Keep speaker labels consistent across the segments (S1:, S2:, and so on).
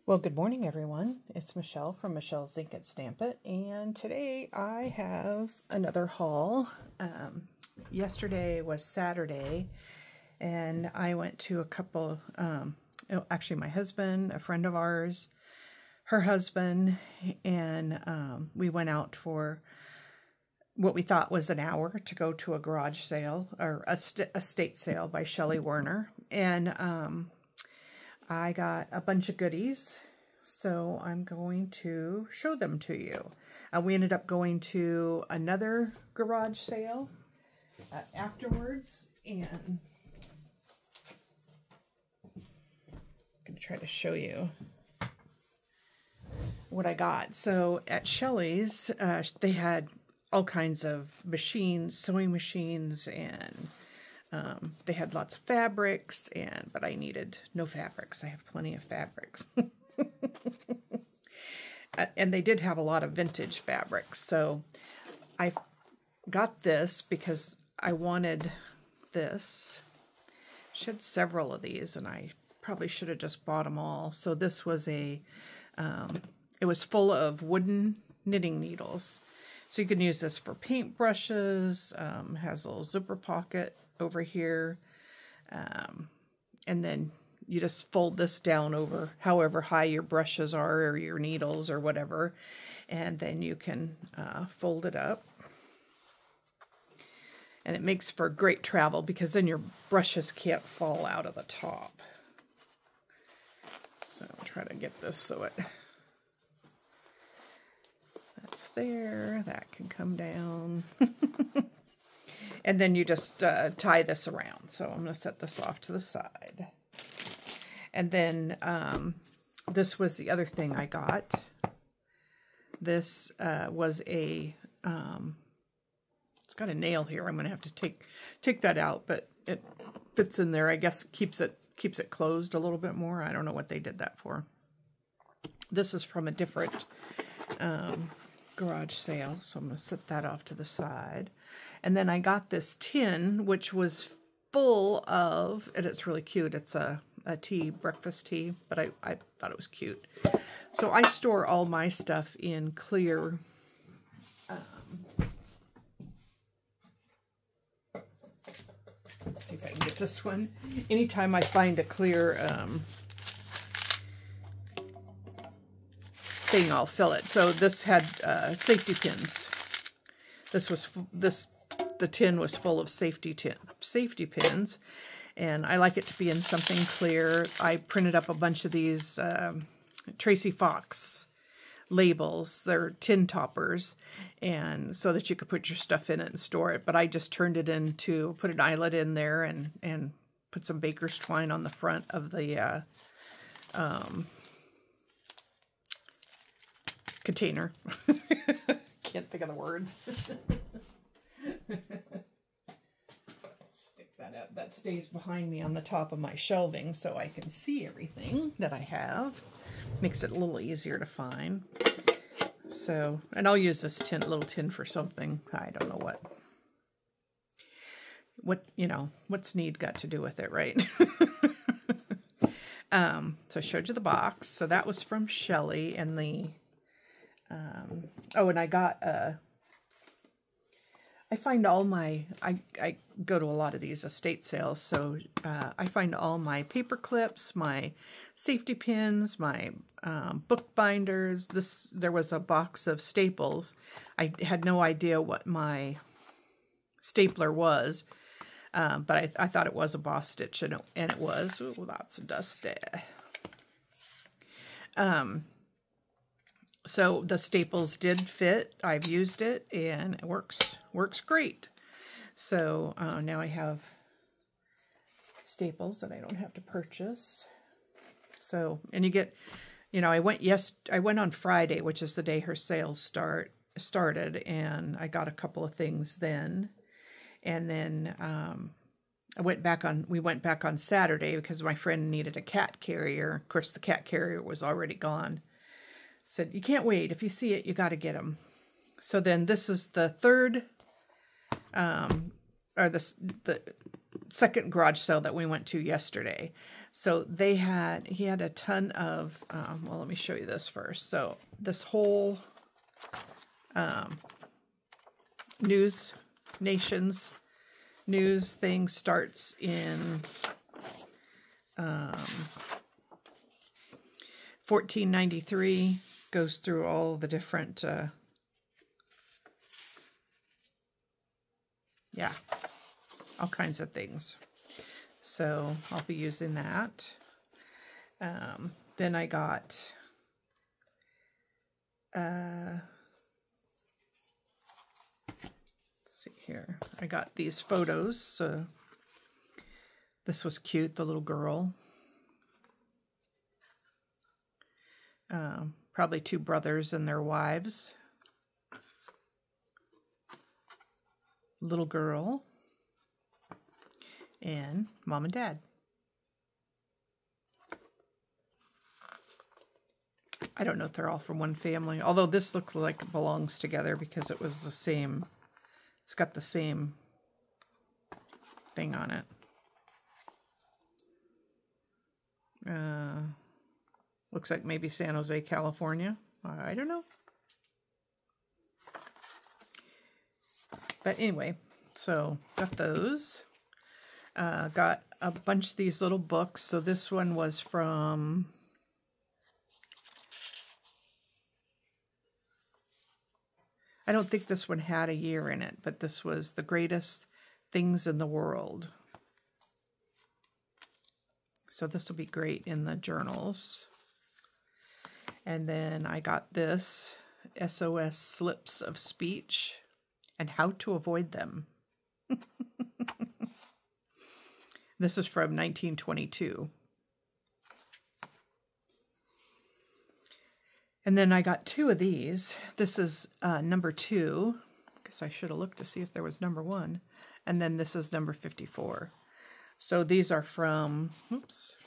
S1: Well, good morning, everyone. It's Michelle from Michelle's Ink It Stamp It, and today I have another haul. Yesterday was Saturday, and I went to a couple, actually my husband, a friend of ours, her husband, and we went out for what we thought was an hour to go to a garage sale, or a estate sale by Shelley Werner, and I got a bunch of goodies, so I'm going to show them to you. We ended up going to another garage sale afterwards, and I'm going to try to show you what I got. So at Shelley's, they had all kinds of machines, sewing machines, and they had lots of fabrics, but I needed no fabrics. I have plenty of fabrics. And they did have a lot of vintage fabrics. So I got this because I wanted this. She had several of these, and I probably should have just bought them all. So this was it was full of wooden knitting needles. So you can use this for paint brushes, has a little zipper pocket over here, and then you just fold this down over however high your brushes are or your needles or whatever, and then you can fold it up. And it makes for great travel because then your brushes can't fall out of the top. So I'll try to get this so that's there, that can come down. And then you just tie this around. So I'm going to set this off to the side. And then this was the other thing I got. This was it's got a nail here. I'm going to have to take that out, but it fits in there. I guess keeps it closed a little bit more. I don't know what they did that for. This is from a different garage sale, so I'm going to set that off to the side. And then I got this tin, which was full of, and it's really cute. It's a tea, breakfast tea, but I thought it was cute. So I store all my stuff in clear, let's see if I can get this one. Anytime I find a clear thing, I'll fill it. So this had safety pins. The tin was full of safety pins, and I like it to be in something clear. I printed up a bunch of these Tracy Fox labels. They're tin toppers, and so that you could put your stuff in it and store it. But I just turned it into, put an eyelet in there, and put some baker's twine on the front of the container. Can't think of the words. Stick that up. That stays behind me on the top of my shelving so I can see everything that I have. Makes it a little easier to find. So, and I'll use this little tin for something. I don't know what's need got to do with it, right? So I showed you the box. So that was from Shelley, and the and I got I find all my, I go to a lot of these estate sales, so I find all my paper clips, my safety pins, my book binders. There was a box of staples. I had no idea what my stapler was, but I thought it was a Boss Stitch, and it was. Ooh, lots of dust there. So the staples did fit. I've used it, and it works great. So now I have staples that I don't have to purchase. So, and you get, I went on Friday, which is the day her sales started, and I got a couple of things then. And then we went back on Saturday because my friend needed a cat carrier. Of course, the cat carrier was already gone. Said, you can't wait. If you see it, you got to get them. So then this is the third, or the second garage sale that we went to yesterday. So he had a ton of, well, let me show you this first. So this whole nations news thing starts in 1493, goes through all the different, yeah, all kinds of things. So I'll be using that. Then I got, let's see here. I got these photos. So this was cute, the little girl. Probably two brothers and their wives. Little girl. And mom and dad. I don't know if they're all from one family, although this looks like it belongs together because it was the same, it's got the same thing on it. Looks like maybe San Jose, California. I don't know. But anyway, so got those. Got a bunch of these little books. So this one was from, I don't think this one had a year in it, but this was The Greatest Things in the World. So this will be great in the journals. And then I got this, SOS Slips of Speech and How to Avoid Them. This is from 1922. And then I got two of these. This is number 2. I guess I should have looked to see if there was number 1. And then this is number 54. So these are from, oops.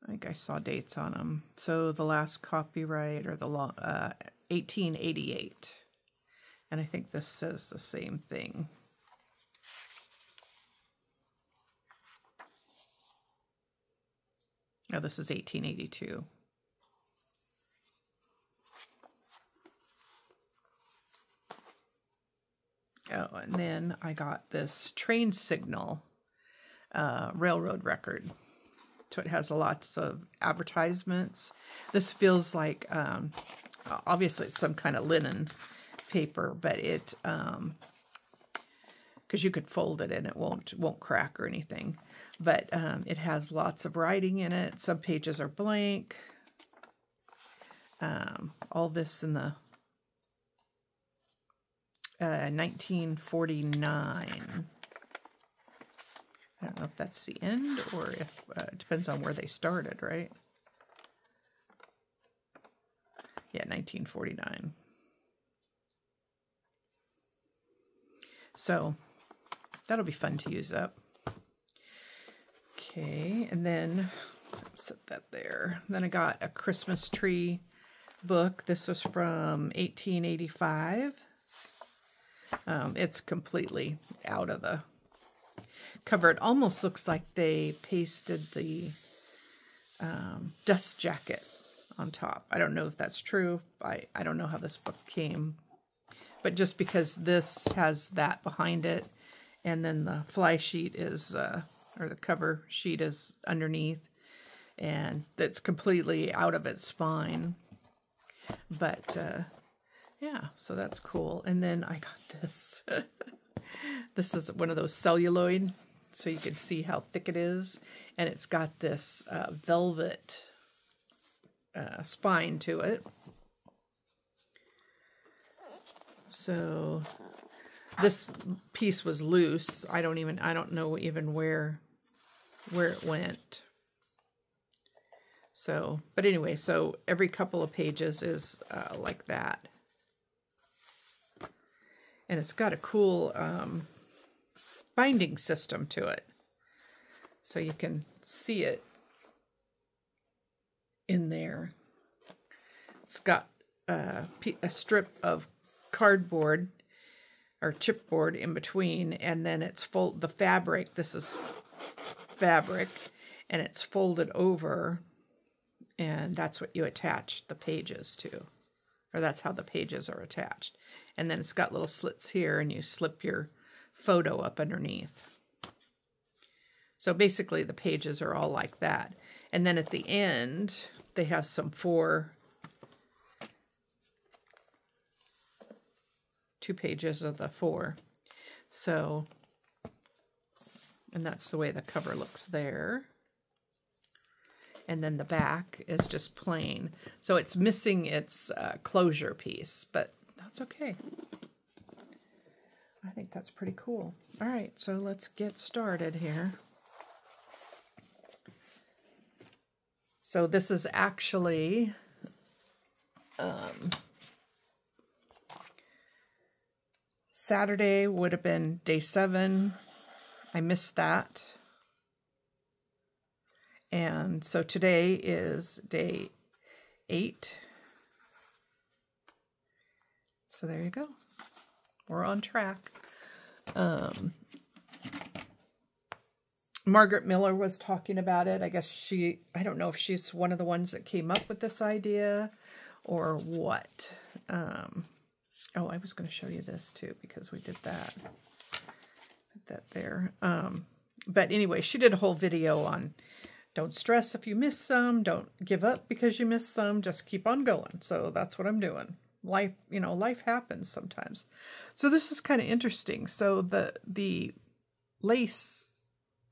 S1: I think I saw dates on them. So the last copyright, or the 1888. And I think this says the same thing. No, this is 1882. Oh, and then I got this train signal railroad record. So it has lots of advertisements. This feels like, obviously it's some kind of linen paper, but it, because you could fold it and it won't crack or anything. But it has lots of writing in it. Some pages are blank. All this in the 1949. I don't know if that's the end or if it depends on where they started, right? Yeah, 1949. So that'll be fun to use up. Okay, and then set that there. Then I got a Christmas tree book. This was from 1885. It's completely out of the cover. It almost looks like they pasted the dust jacket on top. I don't know if that's true. I don't know how this book came. But just because this has that behind it, and then the fly sheet is, or the cover sheet is underneath, and that's completely out of its spine. But, yeah, so that's cool. And then I got this. This is one of those celluloid, so you can see how thick it is. And it's got this velvet spine to it. So this piece was loose. I don't know even where it went. So, but anyway, so every couple of pages is like that. And it's got a cool binding system to it. So you can see it in there. It's got a strip of cardboard or chipboard in between, and then it's the fabric, this is fabric, and it's folded over, and that's what you attach the pages to, or that's how the pages are attached. And then it's got little slits here, and you slip your photo up underneath. So basically the pages are all like that. And then at the end, they have some 2 pages of the 4. So, and that's the way the cover looks there. And then the back is just plain. So it's missing its closure piece, but that's okay. I think that's pretty cool. All right, so let's get started here. So this is actually Saturday would have been day 7. I missed that. And so today is day 8. So there you go. We're on track. Margaret Miller was talking about it. I guess I don't know if she's one of the ones that came up with this idea or what. Oh, I was going to show you this too because we did that. Put that there. But anyway, she did a whole video on don't stress if you miss some, don't give up because you miss some, just keep on going. So that's what I'm doing. Life, life happens sometimes. So this is kind of interesting. So the lace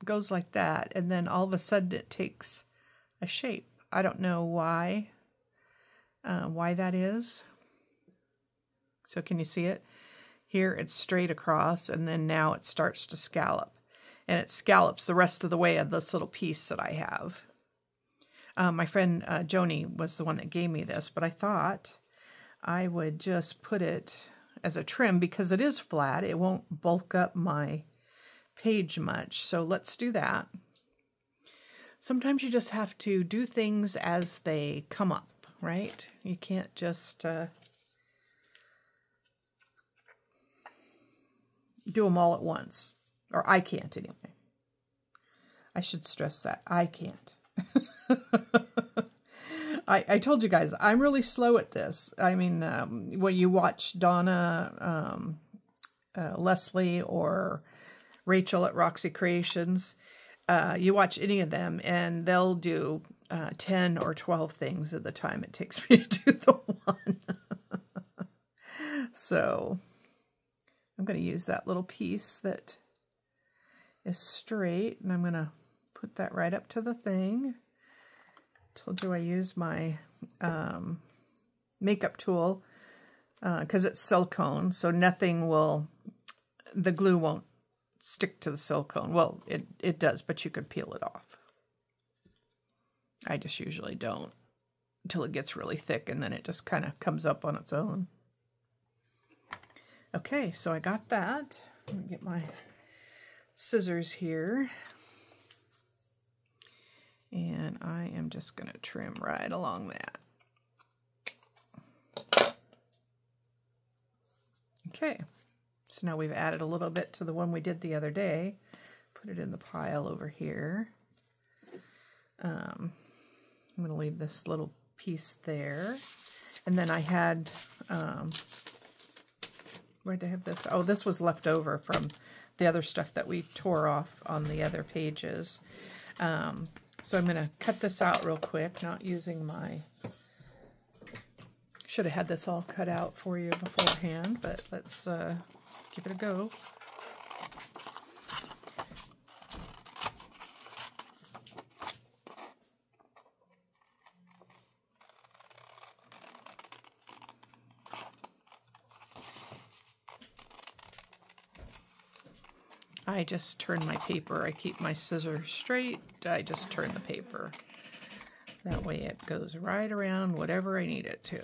S1: goes like that, and then all of a sudden it takes a shape. I don't know why that is. So can you see it? Here it's straight across, and then now it starts to scallop. And it scallops the rest of the way of this little piece that I have. My friend Joni was the one that gave me this, but I thought I would just put it as a trim because it is flat. It won't bulk up my page much. So let's do that. Sometimes you just have to do things as they come up, right? You can't just do them all at once. Or I can't anyway. I should stress that. I can't. I told you guys, I'm really slow at this. I mean, when you watch Donna, Leslie, or Rachel at Roxy Creations, you watch any of them, and they'll do 10 or 12 things at the time it takes me to do the one. So I'm going to use that little piece that is straight, and I'm going to put that right up to the thing. Told you I use my makeup tool because it's silicone, so the glue won't stick to the silicone. Well, it does, but you could peel it off. I just usually don't until it gets really thick, and then it just kind of comes up on its own. Okay, so I got that. Let me get my scissors here. And I am just going to trim right along that. Okay, so now we've added a little bit to the one we did the other day. Put it in the pile over here. I'm going to leave this little piece there. And then I had, where'd I have this? Oh, this was left over from the other stuff that we tore off on the other pages. So I'm going to cut this out real quick, not using my... Should have had this all cut out for you beforehand, but let's give it a go. I just turn my paper. I keep my scissors straight. I just turn the paper. That way it goes right around whatever I need it to.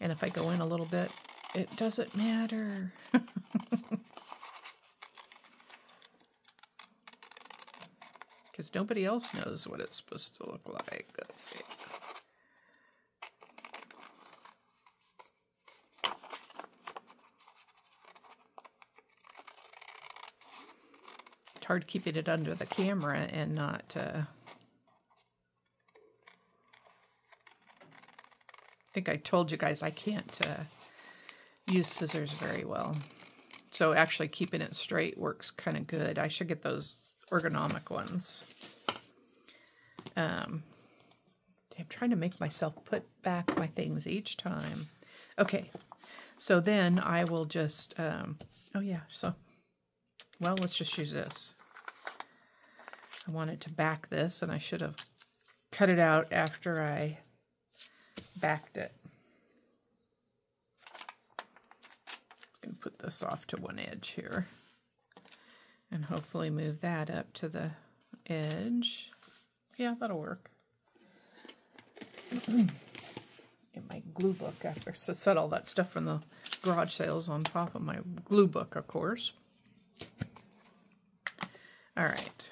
S1: And if I go in a little bit, it doesn't matter. because nobody else knows what it's supposed to look like. Let's see. It's hard keeping it under the camera and not... I think I told you guys I can't use scissors very well. So actually keeping it straight works kind of good. I should get those ergonomic ones. I'm trying to make myself put back my things each time. Okay, so then I will just, oh yeah, so, well, let's just use this. I wanted to back this, and I should have cut it out after I backed it. I'm going to put this off to one edge here, and hopefully move that up to the edge. Yeah, that'll work. Get my glue book after. So set all that stuff from the garage sales on top of my glue book, of course. All right.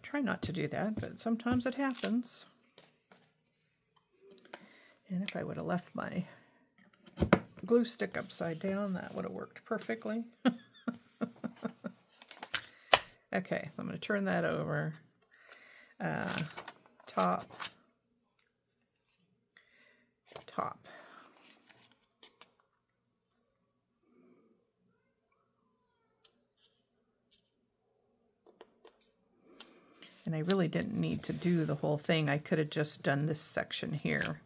S1: Try not to do that, but sometimes it happens. And if I would have left my glue stick upside down, that would have worked perfectly. Okay, so I'm going to turn that over. Top. And I really didn't need to do the whole thing. I could have just done this section here.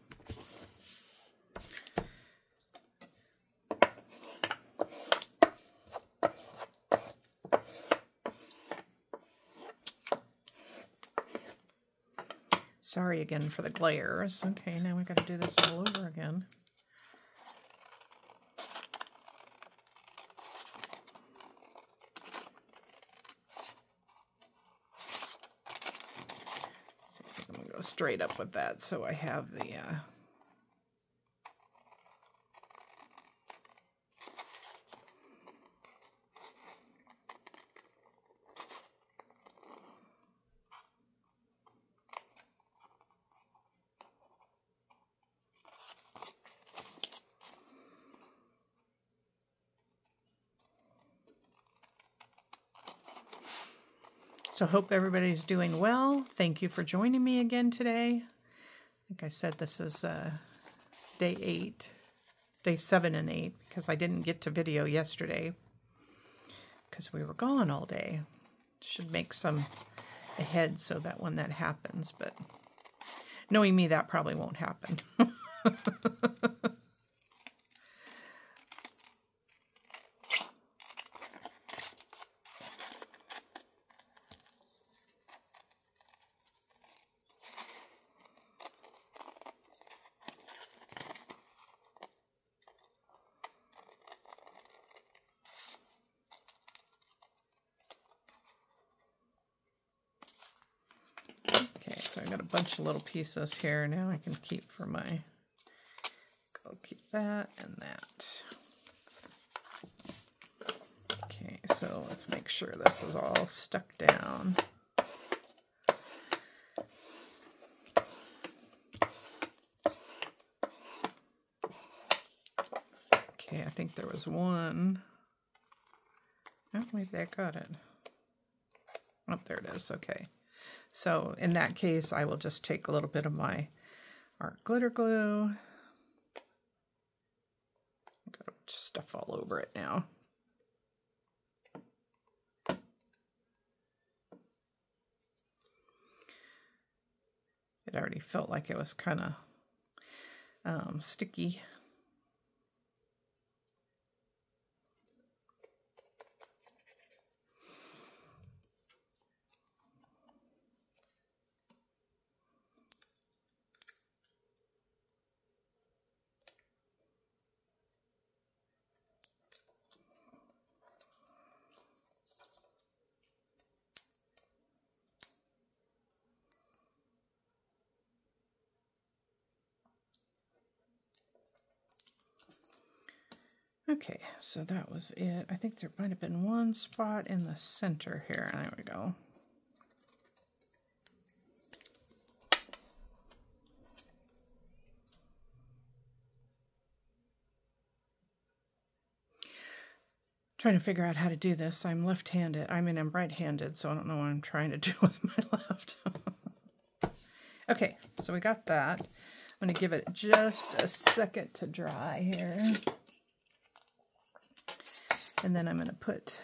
S1: Sorry again for the glares. Okay, now we got to do this all over again. Straight up with that, so I have the So hope everybody's doing well. Thank you for joining me again today. I think I said this is day 7 and 8, because I didn't get to video yesterday because we were gone all day. Should make some ahead so that when that happens, but knowing me, that probably won't happen. So I got a bunch of little pieces here now I can keep for my, I'll keep that and that. Okay, so let's make sure this is all stuck down. Okay, I think there was one. Oh, maybe I got it. Oh, there it is, okay. So in that case, I will just take a little bit of my art glitter glue. I've got stuff all over it now. It already felt like it was kind of sticky. Okay, so that was it. I think there might have been one spot in the center here. There we go. Trying to figure out how to do this. I'm left-handed. I mean, I'm right-handed, so I don't know what I'm trying to do with my left. Okay, so we got that. I'm going to give it just a second to dry here. And then I'm going to put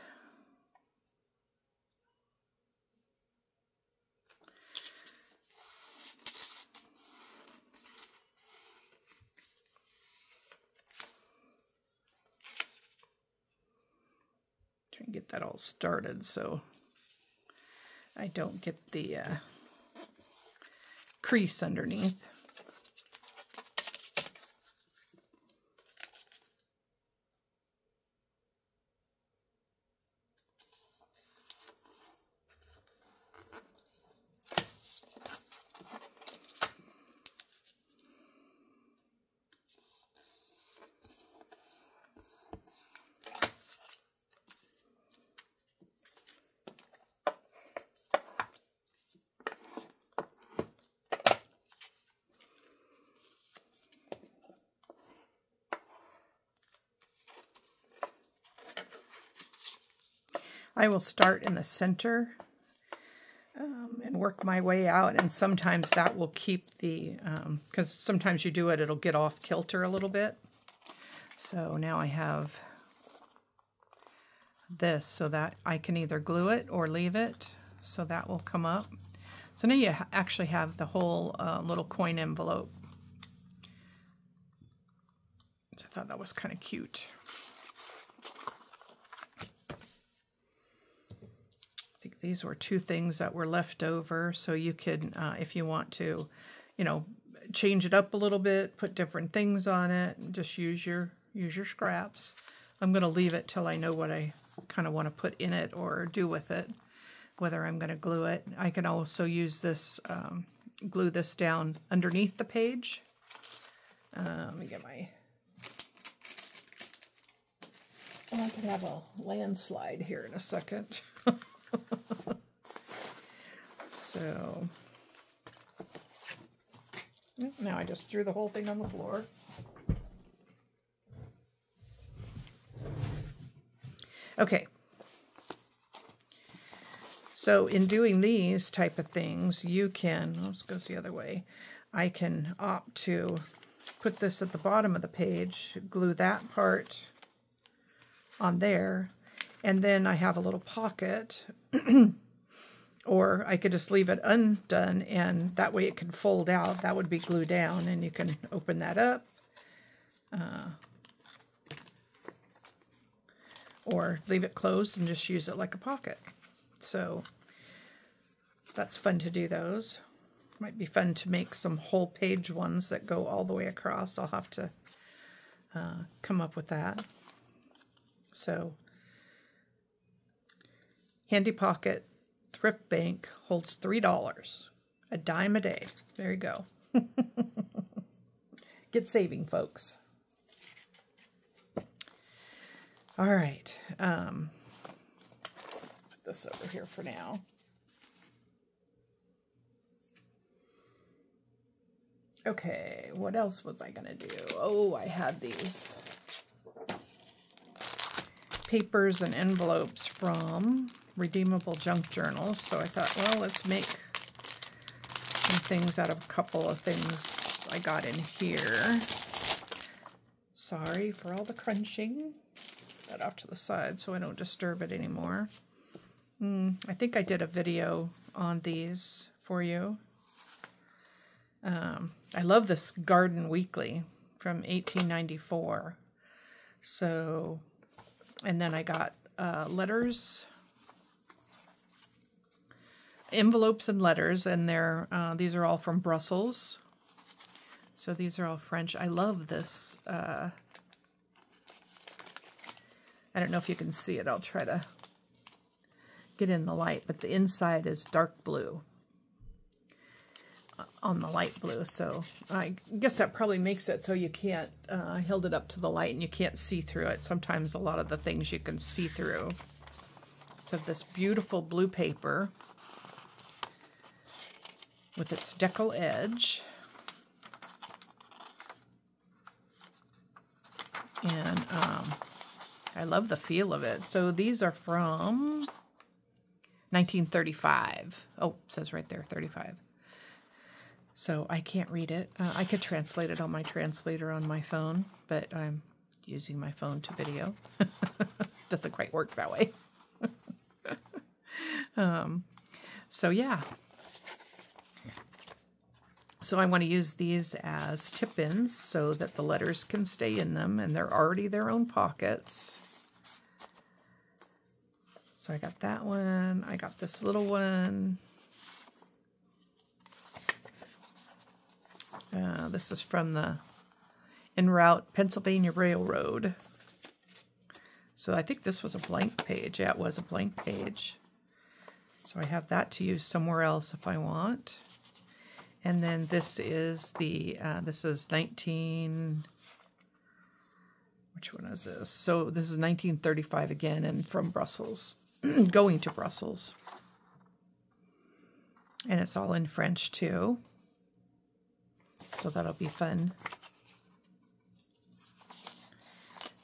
S1: try and get that all started so I don't get the crease underneath. I will start in the center and work my way out, and sometimes that will keep the, because sometimes you do it, it'll get off kilter a little bit. So now I have this so that I can either glue it or leave it, so that will come up. So now you actually have the whole little coin envelope. So I thought that was kind of cute. I think these were two things that were left over, so you could, if you want to, you know, change it up a little bit, put different things on it, and just use your scraps. I'm going to leave it till I know what I kind of want to put in it or do with it, whether I'm going to glue it. I can also use this, glue this down underneath the page. Let me get my, oh, I could have a landslide here in a second. So now I just threw the whole thing on the floor. Okay. So in doing these type of things, you can, let's go the other way. I can opt to put this at the bottom of the page, glue that part on there, and then I have a little pocket. Or I could just leave it undone, and that way it can fold out. That would be glued down, and you can open that up. Or leave it closed and just use it like a pocket. So that's fun to do those. Might be fun to make some whole page ones that go all the way across. I'll have to come up with that. So, handy pocket. Thrift Bank holds $3, a dime a day. There you go. Get saving, folks. All right. Put this over here for now. Okay, what else was I going to do? Oh, I had these papers and envelopes from Redeemable Junk Journals, so I thought, well, let's make some things out of a couple of things I got in here. Sorry for all the crunching. That off to the side so I don't disturb it anymore. I think I did a video on these for you. I love this Garden Weekly from 1894. So, and then I got letters, envelopes and letters, and they're these are all from Brussels. So these are all French. I love this. I don't know if you can see it. I'll try to get in the light, but the inside is dark blue. on the light blue, so I guess that probably makes it so you can't, I held it up to the light and you can't see through it. Sometimes a lot of the things you can see through. So this beautiful blue paper with its decal edge. And I love the feel of it. So these are from 1935. Oh, it says right there, 35. So I can't read it. I could translate it on my translator on my phone, but I'm using my phone to video. Doesn't quite work that way. So yeah. So I want to use these as tip-ins so that the letters can stay in them, and they're already their own pockets. So I got that one. I got this little one. This is from the En Route Pennsylvania Railroad. So I think this was a blank page. Yeah, it was a blank page. So I have that to use somewhere else if I want. And then this is the, this is 19, which one is this? So this is 1935 again, and from Brussels, going to Brussels. And it's all in French too. So that'll be fun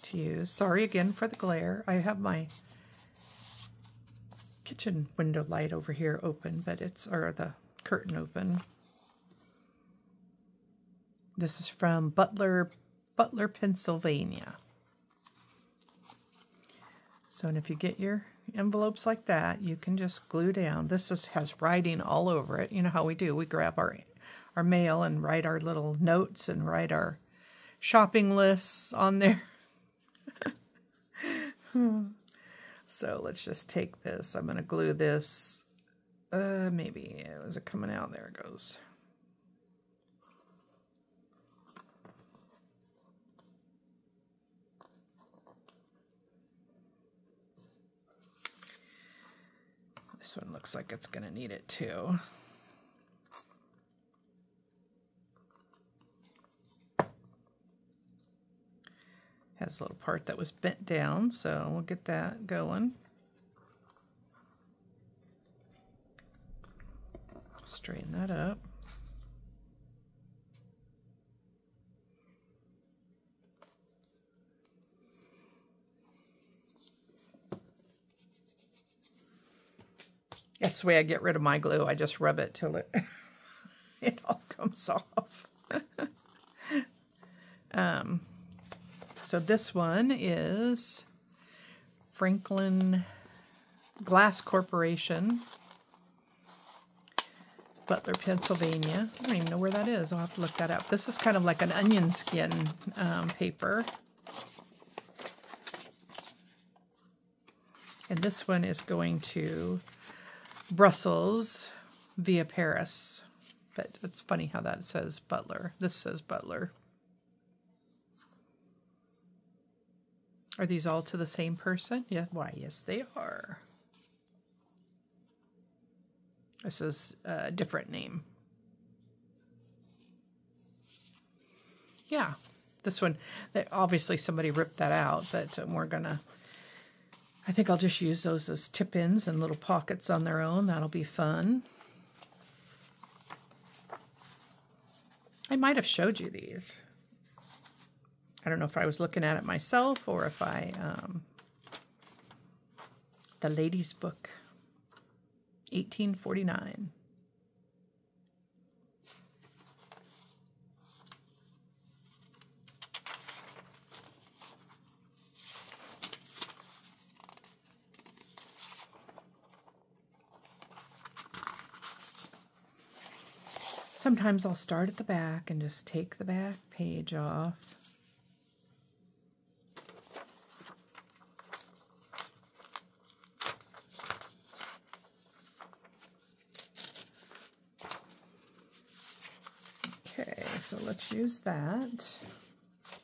S1: to use. Sorry again for the glare. I have my kitchen window light over here open, but it's, or the curtain open. This is from Butler, Pennsylvania. So, and if you get your envelopes like that, you can just glue down. This has writing all over it. You know how we do. We grab our mail and write our little notes and write our shopping lists on there. So let's just take this. I'm going to glue this. Maybe, is it coming out? There it goes. This one looks like it's going to need it too. Has a little part that was bent down, so we'll get that going. Straighten that up. That's the way I get rid of my glue. I just rub it till it all comes off. So this one is Franklin Glass Corporation, Butler, Pennsylvania. I don't even know where that is. I'll have to look that up. This is kind of like an onion skin paper. And this one is going to Brussels via Paris. But it's funny how that says Butler. This says Butler. Are these all to the same person? Yeah, why, yes, they are. This is a different name. Yeah, this one, obviously somebody ripped that out, but we're gonna, I think I'll just use those as tip-ins and little pockets on their own. That'll be fun. I might have showed you these. I don't know if I was looking at it myself or if I, the Lady's Book, 1849. Sometimes I'll start at the back and just take the back page off. Okay, so let's use that. I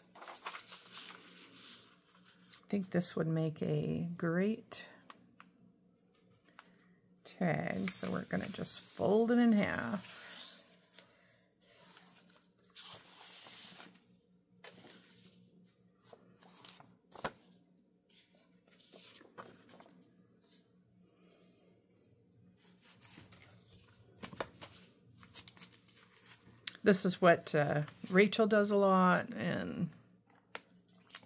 S1: think this would make a great tag, so we're going to just fold it in half. This is what Rachel does a lot, and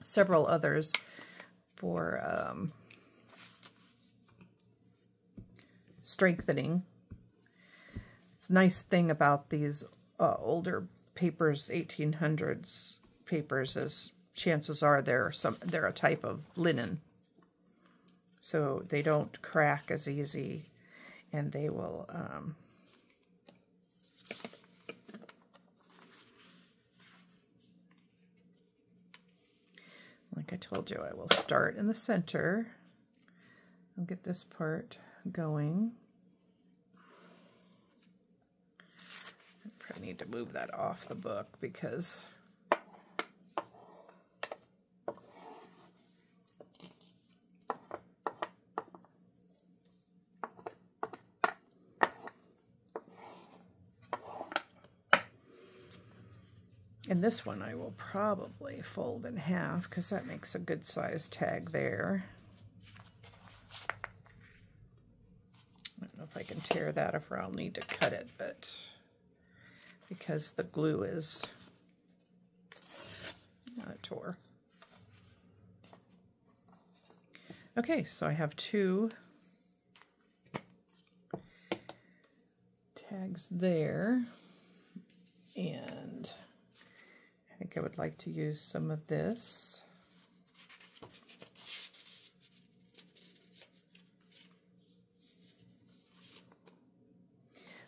S1: several others for strengthening. It's a nice thing about these older papers, 1800s papers, is chances are they're a type of linen, so they don't crack as easy, and they will like I told you, I will start in the center. I'll get this part going. I probably need to move that off the book because and this one I will probably fold in half because that makes a good size tag there. I don't know if I can tear that or I'll need to cut it, but because the glue is not tore. Okay, so I have 2 tags there, and I think I would like to use some of this.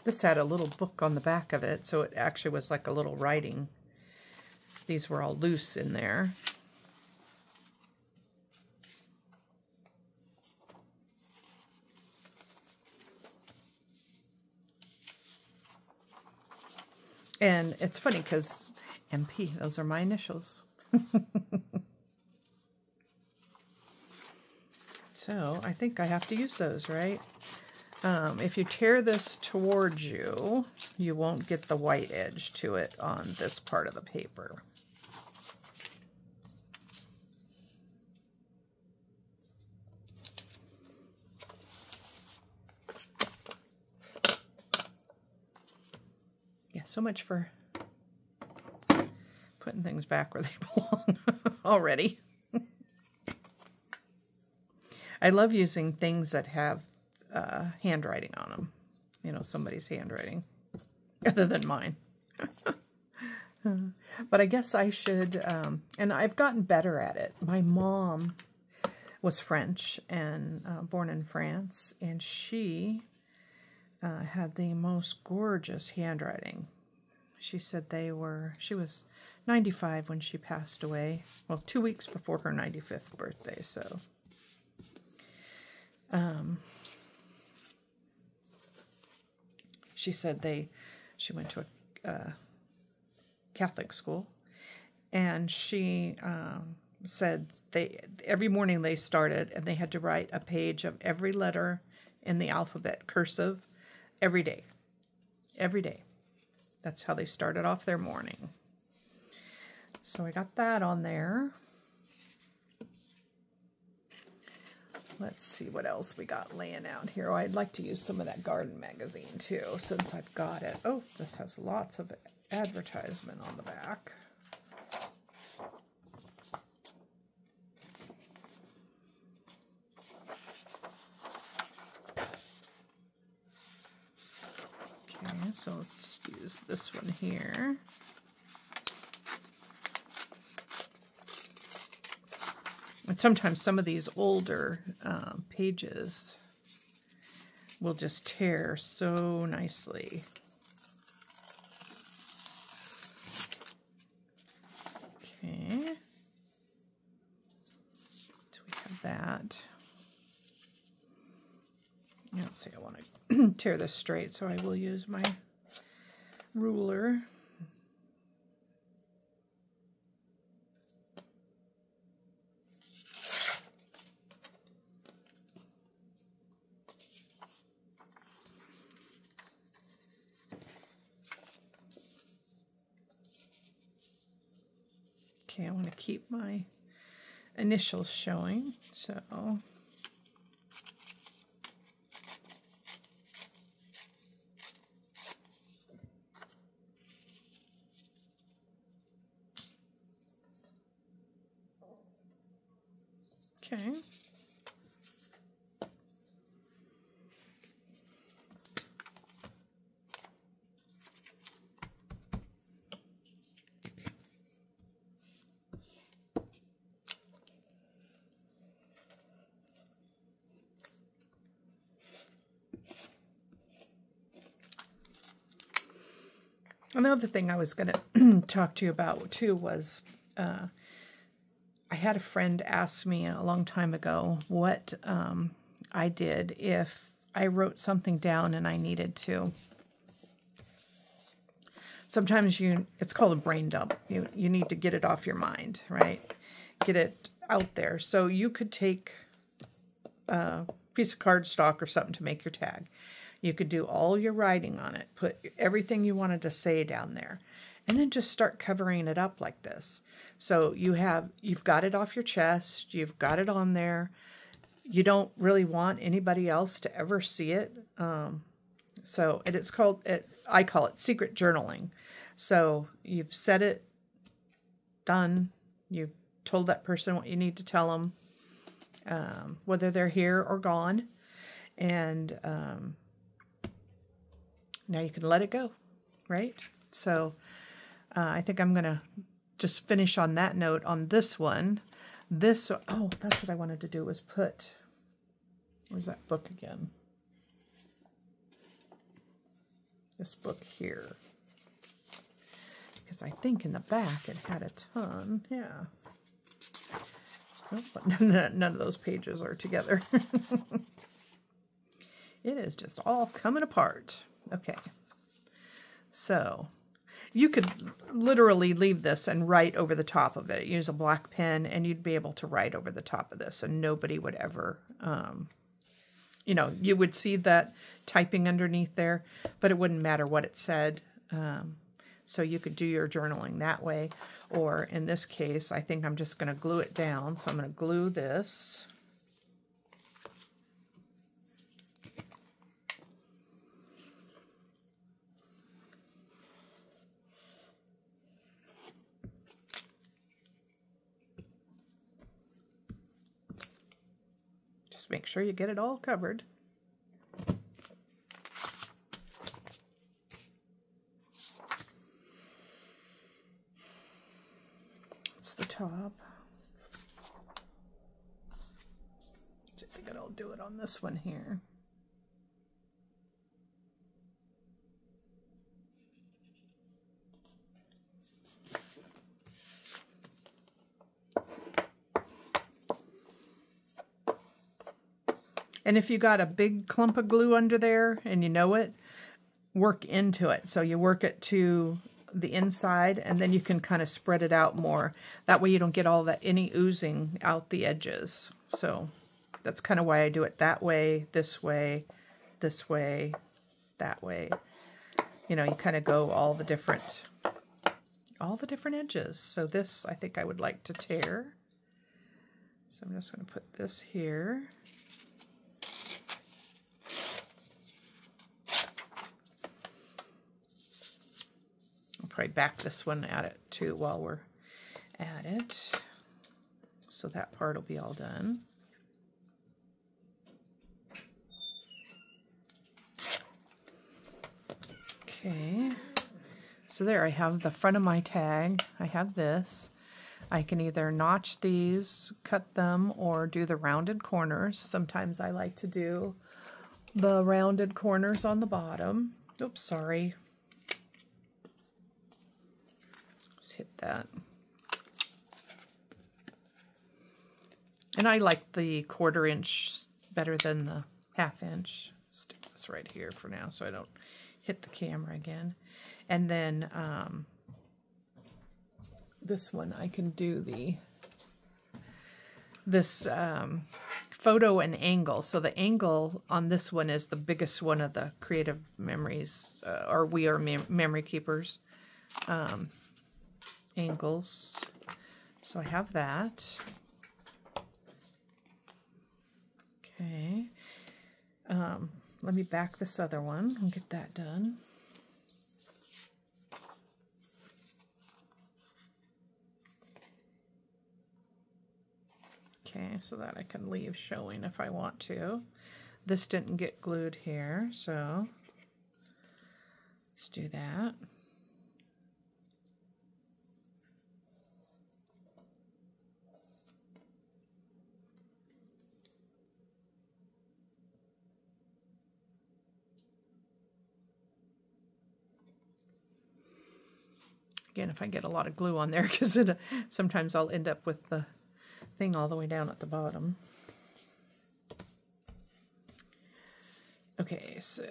S1: This had a little book on the back of it, so it actually was like a little writing. These were all loose in there. And it's funny because MP, those are my initials. So I think I have to use those, right? If you tear this towards you, you won't get the white edge to it on this part of the paper. Yeah, so much for putting things back where they belong already. I love using things that have handwriting on them. You know, somebody's handwriting other than mine. But I guess I should, and I've gotten better at it. My mom was French and born in France, and she had the most gorgeous handwriting. She said she was 95 when she passed away. Well, 2 weeks before her 95th birthday, so. She said she went to a Catholic school, and she said every morning they started and they had to write a page of every letter in the alphabet, cursive, every day. Every day. That's how they started off their morning. So I got that on there. Let's see what else we got laying out here. Oh, I'd like to use some of that garden magazine too, since I've got it. Oh, this has lots of advertisement on the back. Okay, so let's use this one here. And sometimes some of these older pages will just tear so nicely. Okay. So we have that. Let's see, I want to tear this straight, so I will use my ruler. Okay, I want to keep my initials showing, so Okay. Another thing I was going to talk to you about, too, was I had a friend ask me a long time ago what I did if I wrote something down and I needed to. Sometimes it's called a brain dump. You need to get it off your mind, right? Get it out there. So you could take a piece of cardstock or something to make your tag. You could do all your writing on it, put everything you wanted to say down there, and then just start covering it up like this. So you've got it off your chest, you've got it on there. You don't really want anybody else to ever see it. So it's called, I call it secret journaling. So you've said it, done, you've told that person what you need to tell them, whether they're here or gone, and now you can let it go, right? So I think I'm going to just finish on that note on this one. That's what I wanted to do was where's that book again? This book here. Because I think in the back it had a ton, yeah. Oh, but none of those pages are together. It is just all coming apart. Okay, so you could literally leave this and write over the top of it. Use a black pen and you'd be able to write over the top of this and nobody would ever, you would see that typing underneath there, but it wouldn't matter what it said. So you could do your journaling that way. Or in this case, I think I'm just going to glue it down. So I'm going to glue this. Make sure you get it all covered. That's the top. I think I'll do it on this one here. And if you got a big clump of glue under there and you know it, work into it. So you work it to the inside and then you can kind of spread it out more. That way you don't get any oozing out the edges. So that's kind of why I do it that way, this way, that way. You kind of go all the different edges. So this I think I would like to tear. So I'm just going to put this here. Probably back this one at it too while we're at it. So that part will be all done. Okay. So there I have the front of my tag. I have this. I can either notch these, cut them, or do the rounded corners. Sometimes I like to do the rounded corners on the bottom. Oops, sorry. Hit that. And I like the 1/4 inch better than the 1/2 inch. Stick this right here for now so I don't hit the camera again. And then this one I can do this photo and angle. So the angle on this one is the biggest one of the creative memories, or we are memory keepers. Angles. So I have that. Okay. Let me back this other one and get that done. Okay, so that I can leave showing if I want to. This didn't get glued here, so let's do that. Again, if I get a lot of glue on there, because sometimes I'll end up with the thing all the way down at the bottom. Okay, so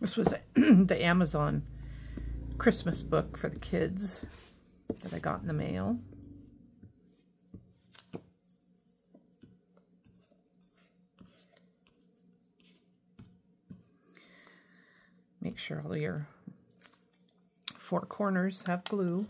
S1: this was the Amazon Christmas book for the kids that I got in the mail. Make sure all your four corners have glue.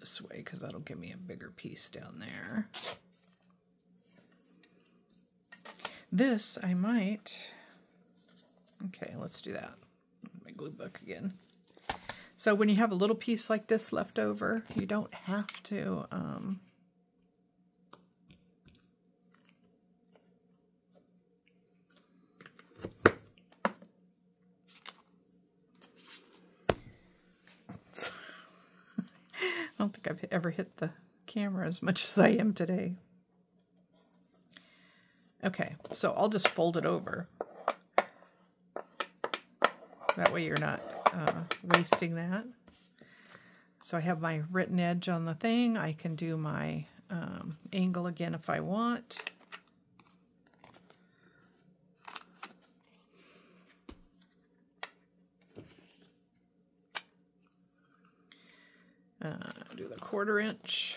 S1: This way because that'll give me a bigger piece down there. This I might, okay, let's do that. My glue book again. So when you have a little piece like this left over, you don't have to I don't think I've ever hit the camera as much as I am today. Okay, so I'll just fold it over. That way you're not wasting that. So I have my written edge on the thing. I can do my angle again if I want. Do the 1/4 inch.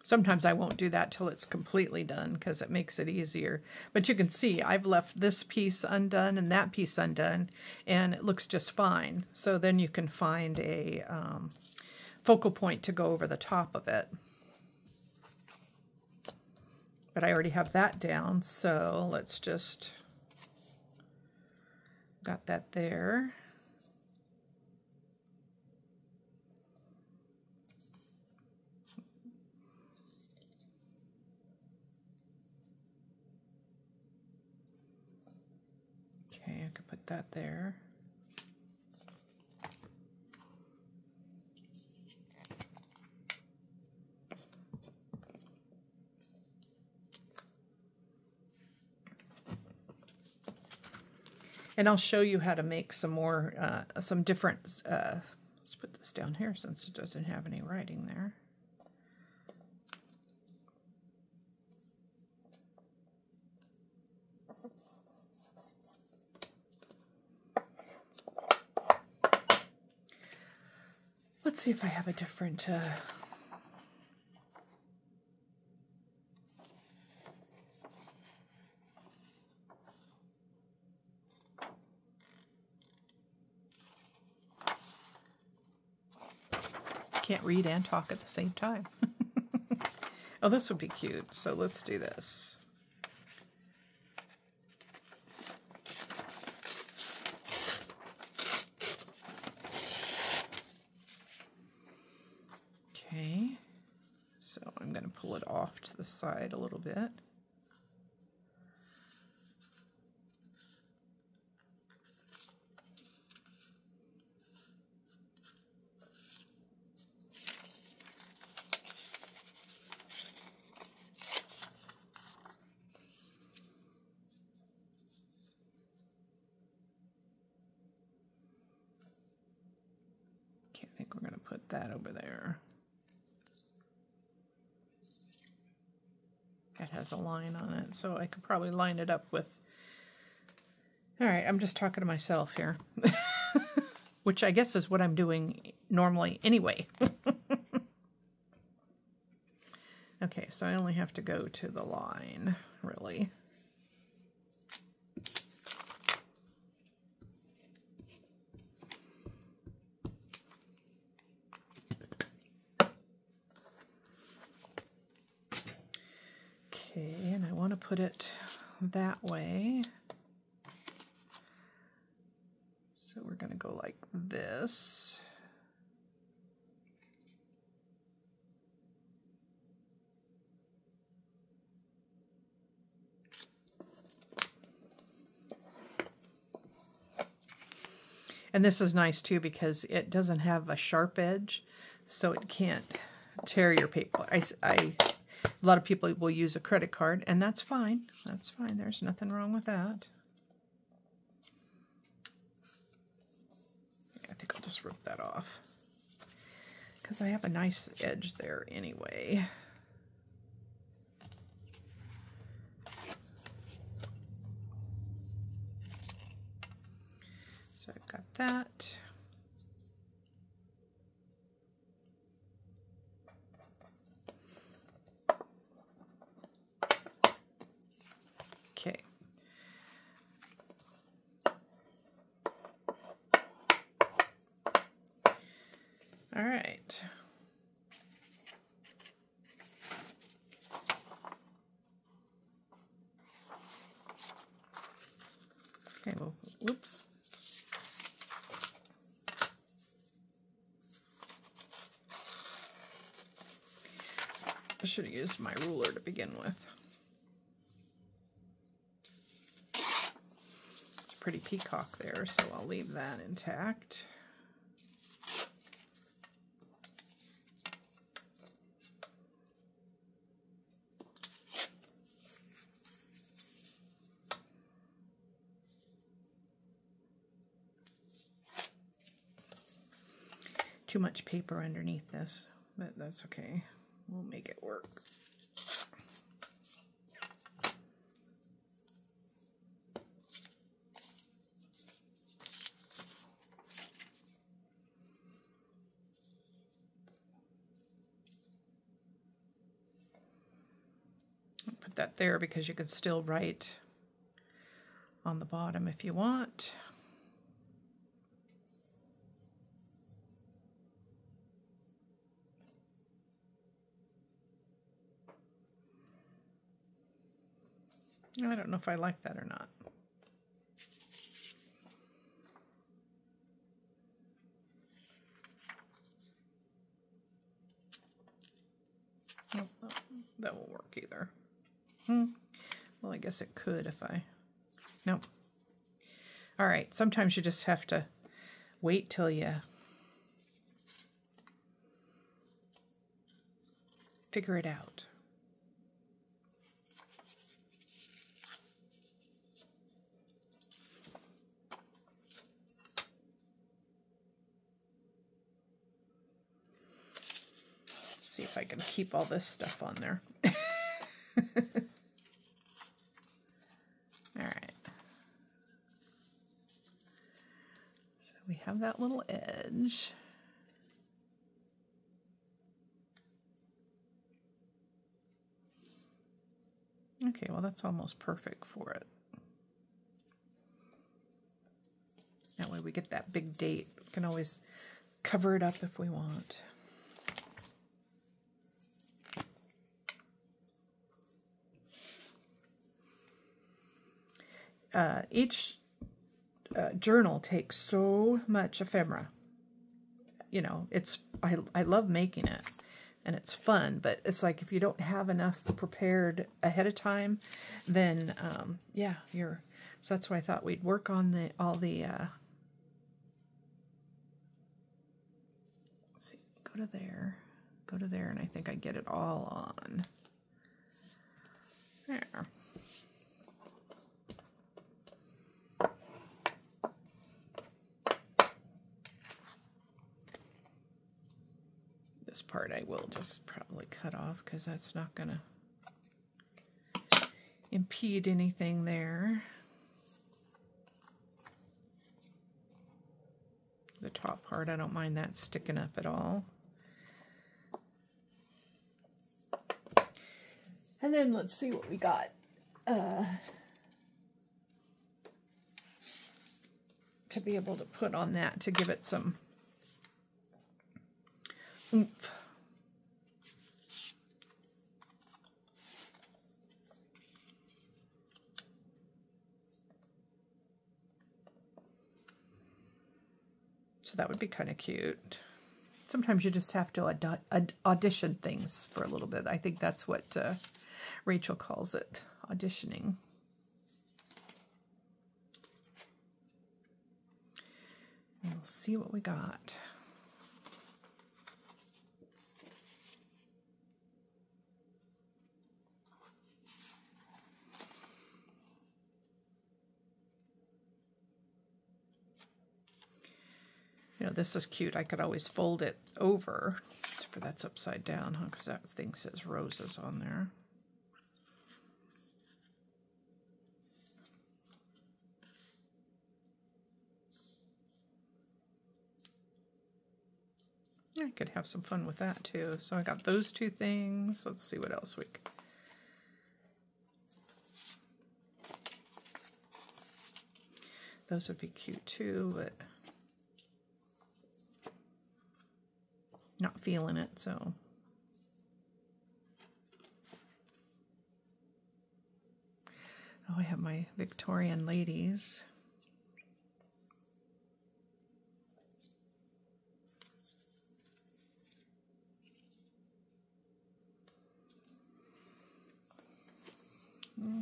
S1: Sometimes I won't do that till it's completely done because it makes it easier. But you can see I've left this piece undone and that piece undone, and it looks just fine. So then you can find a focal point to go over the top of it. But I already have that down, so let's just... Got that there. Okay, I could put that there. And I'll show you how to make some more, some different, let's put this down here since it doesn't have any writing there. Let's see if I have a different, can't read and talk at the same time. Oh, this would be cute. So let's do this. Okay, so I'm going to pull it off to the side a little bit. Okay, I think we're going to put that over there. It has a line on it, so I could probably line it up with... All right, I'm just talking to myself here, which I guess is what I'm doing normally anyway. Okay, so I only have to go to the line, really. Okay, and I want to put it that way. So we're going to go like this. And this is nice too because it doesn't have a sharp edge, so it can't tear your paper. A lot of people will use a credit card, and that's fine. That's fine. There's nothing wrong with that. I think I'll just rip that off because I have a nice edge there anyway. So I've got that. Okay. All right. Okay, well, whoops. I should have used my ruler to begin with. It's a pretty peacock there, so I'll leave that intact. Too much paper underneath this, but that's okay. We'll make it work. Put that there because you could still write on the bottom if you want. I don't know if I like that or not. Nope, that won't work either. Well, I guess it could if I... Nope. All right, sometimes you just have to wait till you figure it out. See if I can keep all this stuff on there. All right. So we have that little edge. Okay, well that's almost perfect for it. That way we get that big date. We can always cover it up if we want. Each journal takes so much ephemera. You know, I love making it and it's fun, but it's like if you don't have enough prepared ahead of time, then yeah, so that's why I thought we'd work on all the let's see, go to there, and I think I get it all on there. this part I will just probably cut off because that's not going to impede anything there. The top part, I don't mind that sticking up at all. And then let's see what we got. To be able to put on that to give it some oomph. So that would be kind of cute. Sometimes you just have to audition things for a little bit. I think that's what Rachel calls it, auditioning. We'll see what we got. You know, this is cute. I could always fold it over, except for that's upside down, huh? Because that thing says roses on there. I could have some fun with that too. So I got those two things. Let's see what else we can. Those would be cute too, but not feeling it, so. Oh, I have my Victorian ladies.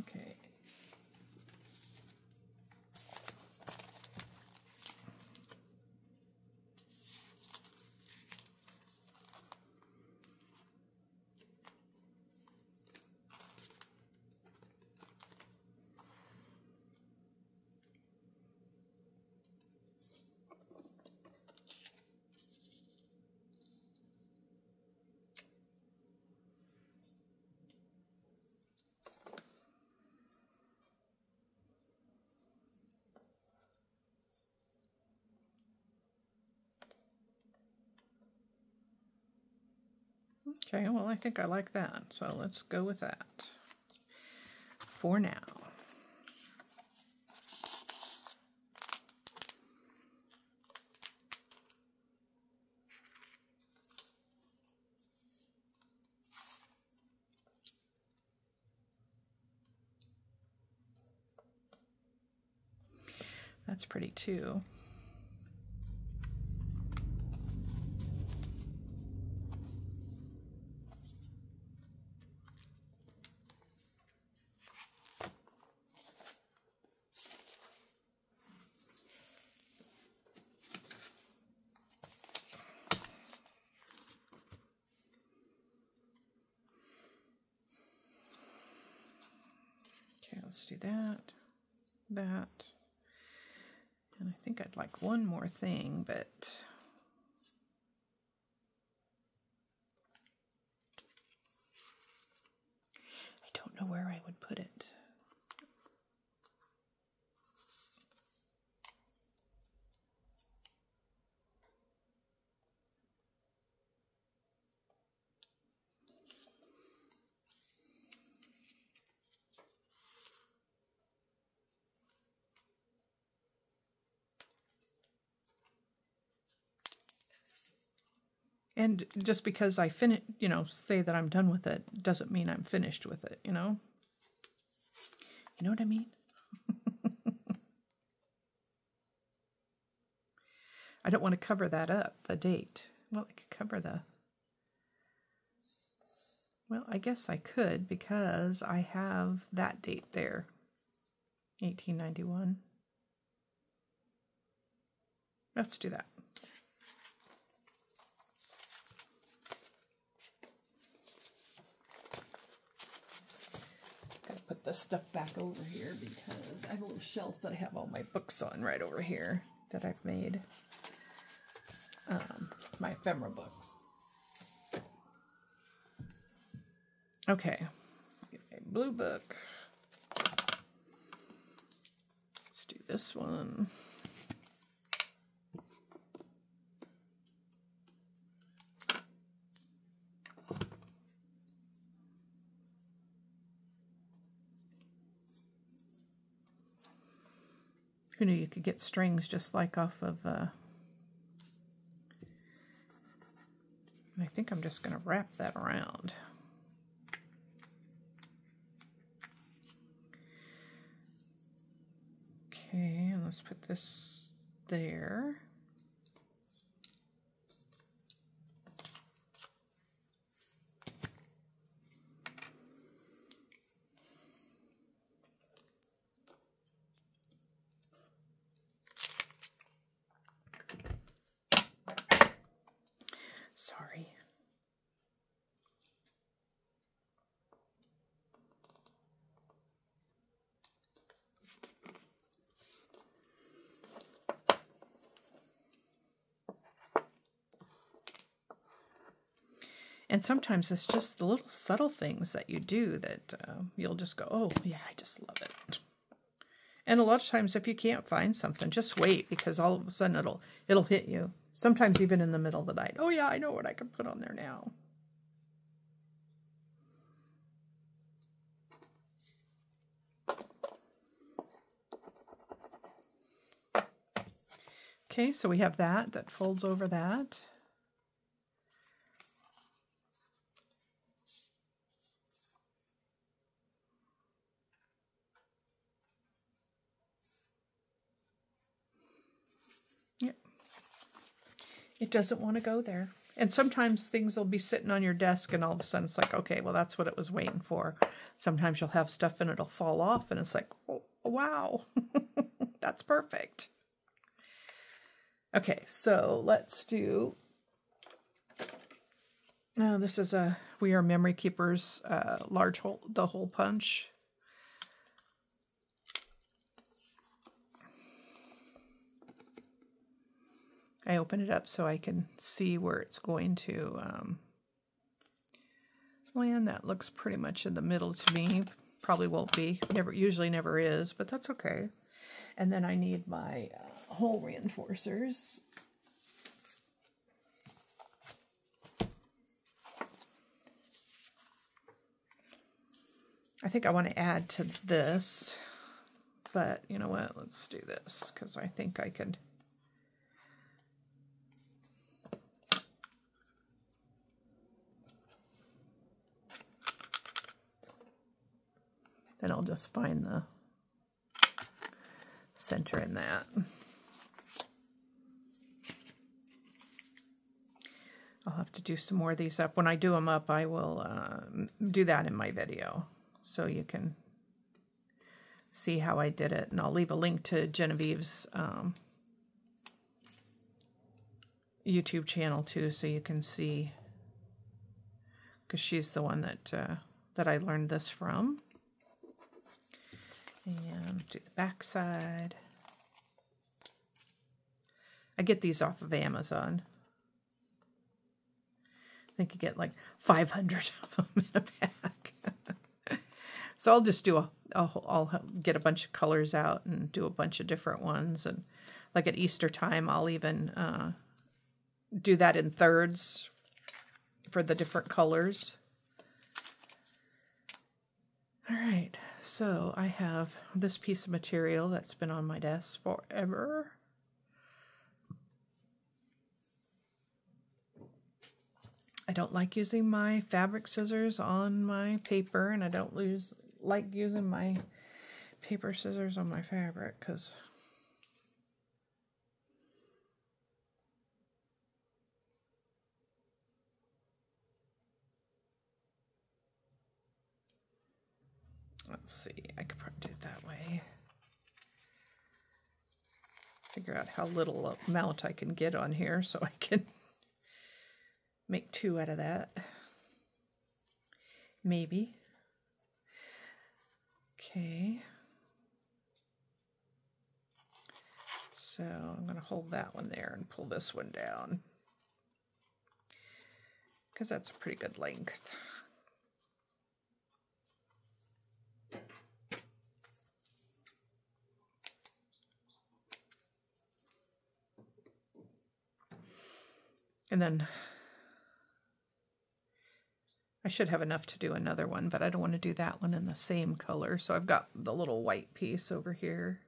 S1: Okay. Okay, well, I think I like that, so let's go with that for now. That's pretty too. Okay, let's do that, that. And I think I'd like one more thing, but I don't know where I would put it. And just because I say that I'm done with it, doesn't mean I'm finished with it, you know? You know what I mean? I don't want to cover that up, the date. Well, I could cover the... Well, I guess I could because I have that date there. 1891. Let's do that. Put this stuff back over here because I have a little shelf that I have all my books on right over here that I've made. My ephemera books. Okay, blue book. Let's do this one. Who knew you could get strings just like off of, I think I'm just going to wrap that around. Okay, and let's put this there. Sorry. And sometimes it's just the little subtle things that you do that you'll just go, oh, yeah, I just love it. And a lot of times if you can't find something, just wait, because all of a sudden it'll hit you. Sometimes even in the middle of the night. Oh, yeah, I know what I can put on there now. Okay, so we have that folds over that. Yep. It doesn't want to go there. And sometimes things will be sitting on your desk and all of a sudden it's like, okay, well, that's what it was waiting for. Sometimes you'll have stuff and it'll fall off and it's like, oh, wow, that's perfect. Okay, so let's do, this is a We Are Memory Keepers large hole, the hole punch. I open it up so I can see where it's going to land. That looks pretty much in the middle to me. Probably won't be. Usually never is, but that's okay. And then I need my hole reinforcers. I think I want to add to this, but you know what? Let's do this because I think I could. Then I'll just find the center in that. I'll have to do some more of these up. When I do them up, I will do that in my video so you can see how I did it. And I'll leave a link to Genevieve's YouTube channel too, so you can see, because she's the one that I learned this from. And do the back side. I get these off of Amazon. I think you get like 500 of them in a pack. So I'll just do I'll get a bunch of colors out and do a bunch of different ones. And like at Easter time, I'll even do that in thirds for the different colors. All right, so I have this piece of material that's been on my desk forever. I don't like using my fabric scissors on my paper, and I don't like using my paper scissors on my fabric because let's see, I could probably do it that way. Figure out how little amount I can get on here so I can make 2 out of that. Maybe. Okay. So I'm going to hold that one there and pull this one down, because that's a pretty good length. And then I should have enough to do another one, but I don't want to do that one in the same color. So I've got the little white piece over here.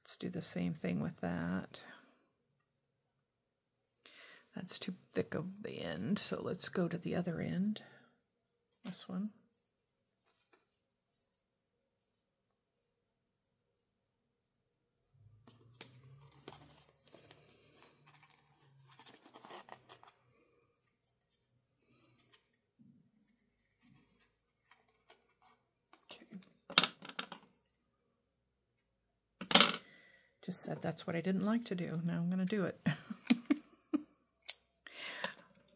S1: Let's do the same thing with that. That's too thick of the end, so let's go to the other end. This one. Just said that's what I didn't like to do. Now I'm going to do it. Of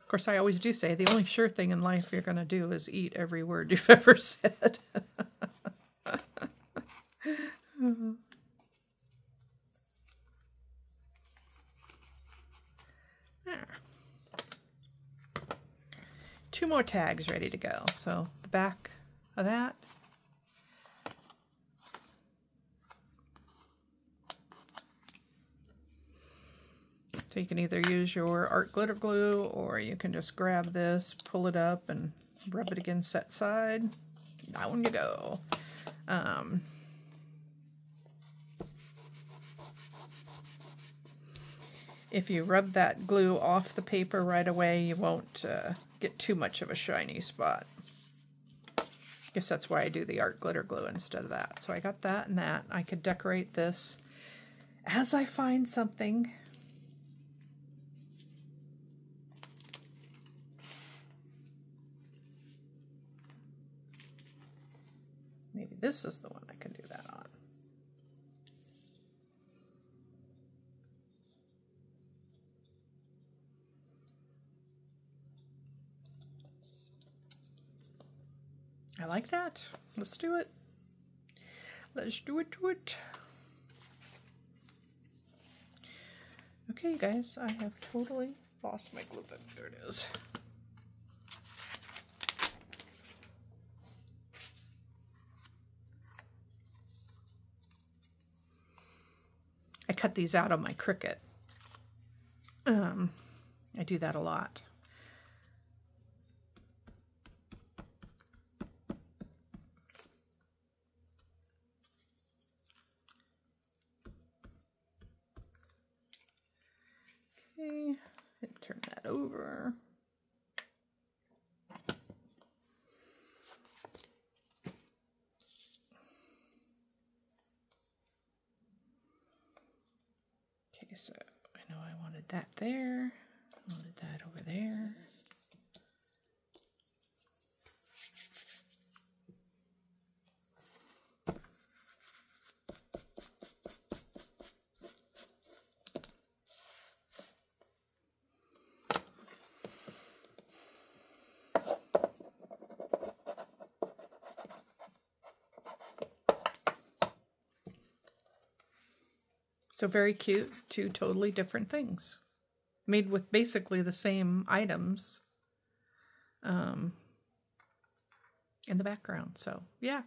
S1: course, I always do say the only sure thing in life you're going to do is eat every word you've ever said. Two more tags ready to go. So the back of that. So you can either use your art glitter glue, or you can just grab this, pull it up, and rub it against that side. Down you go. If you rub that glue off the paper right away, you won't get too much of a shiny spot. I guess that's why I do the art glitter glue instead of that. So I got that and that. I could decorate this as I find something. Maybe this is the one I can do that on. I like that. Let's do it. Let's do it. Okay, guys, I have totally lost my glue gun. There it is. I cut these out on my Cricut. I do that a lot. Okay, and turn that over. Okay, so I know I wanted that there. I wanted that over there. So very cute, two totally different things. Made with basically the same items in the background. So, yeah.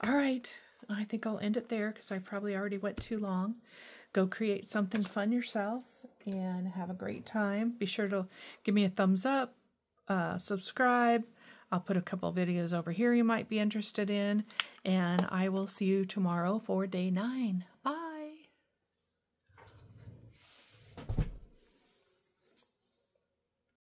S1: All right. I think I'll end it there because I probably already went too long. Go create something fun yourself and have a great time. Be sure to give me a thumbs up, subscribe. I'll put a couple videos over here you might be interested in. And I will see you tomorrow for day 9. Bye.